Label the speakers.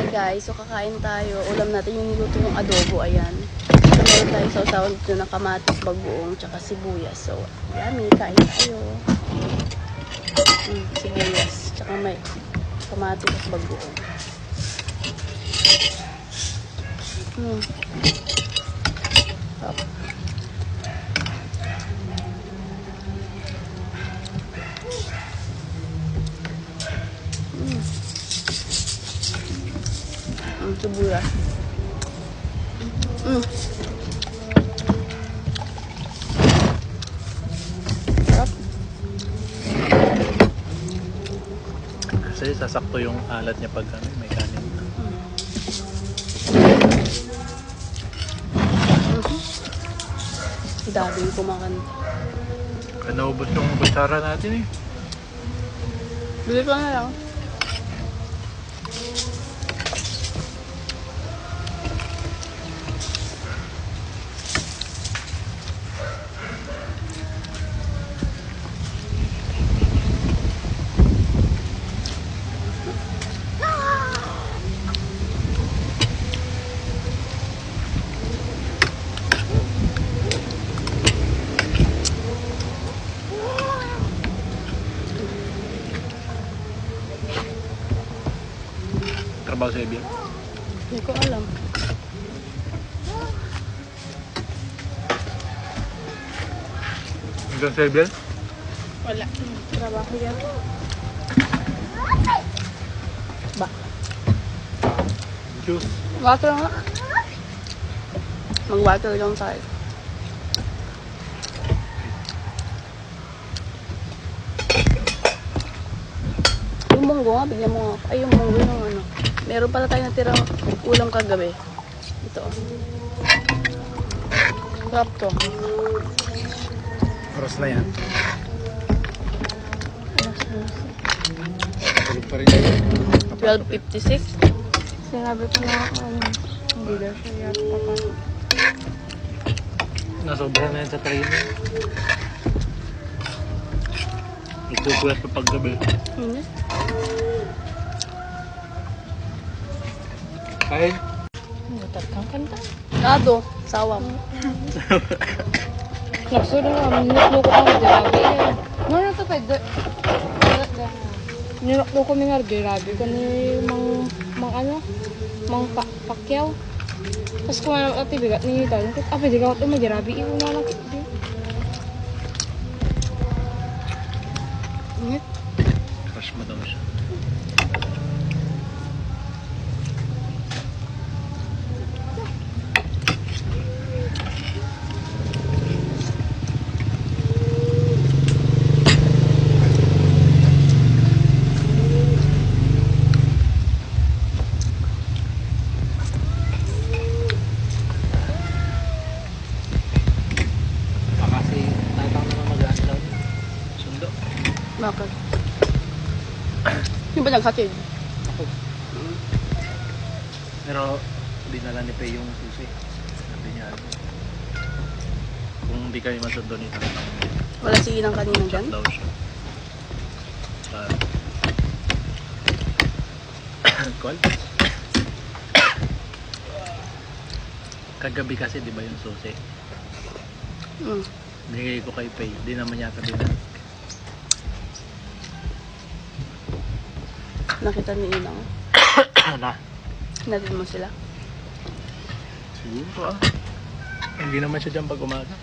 Speaker 1: Guys, so kakain tayo. Ulam natin yung niluto ng adobo, ayan. So, meron tayo sausawan dito ng kamatis, bagoong, tsaka sibuyas. So, yummy, kain tayo. Sibuyas, tsaka may kamatis at bagoong. Up. Sibuyas. Sarap.
Speaker 2: Kasi sasakto yung alat niya pag may kanin.
Speaker 1: Daming kumakan.
Speaker 2: Naubos yung kutsara natin eh.
Speaker 1: Bili ko na lang.
Speaker 2: Trabaho sa Ebian.
Speaker 1: Hindi ko alam.
Speaker 2: Hanggang sa Ebian?
Speaker 1: Wala. Trabaho yan. Ba?
Speaker 2: Juice.
Speaker 1: Water nga. Mag-water lang tayo. Yung munggo nga, bigyan mo nga. Ay, yung munggo yung ano. Meron pala tayo natirang ulam kagabi. Ito. Sarap to.
Speaker 2: Oras na yan. Tulog pa rin yun.
Speaker 1: 12:56.
Speaker 3: Sinabi ko na hindi daw siya yata papasok.
Speaker 2: Nasobra na yan sa training. Nagpupulas pa paggabi. Kain.
Speaker 3: Natat kang kanta.
Speaker 1: Gado. Sawam.
Speaker 3: Nagsulo na, minutlo ko kami grabe yan. Ano to pwede? Ninoklo ko nga grabe ka ni mang pakyaw. Tapos kung ano ati bigat ni Dal, pwede ka ito magyarabi, iwan na lang.
Speaker 2: Crush mo daw siya. Kasi tatang naman mag-aalaw. Sundo.
Speaker 1: Bakit? Yung ba naghatid?
Speaker 2: Ako. Pero dinala ni Pei yung susi. Sabi niya, kung hindi kami masundo ni Tatang,
Speaker 1: Wala si Inang kanina
Speaker 2: chat
Speaker 1: dyan?
Speaker 2: daw siya. Call? Kagabi kasi di ba yung susi? Binigay ko kay Pei. Di naman yata dinala.
Speaker 1: Nakita ni Inang.
Speaker 2: Na?
Speaker 1: Natin mo sila.
Speaker 2: Siguro Hindi naman siya dyan pag umaga.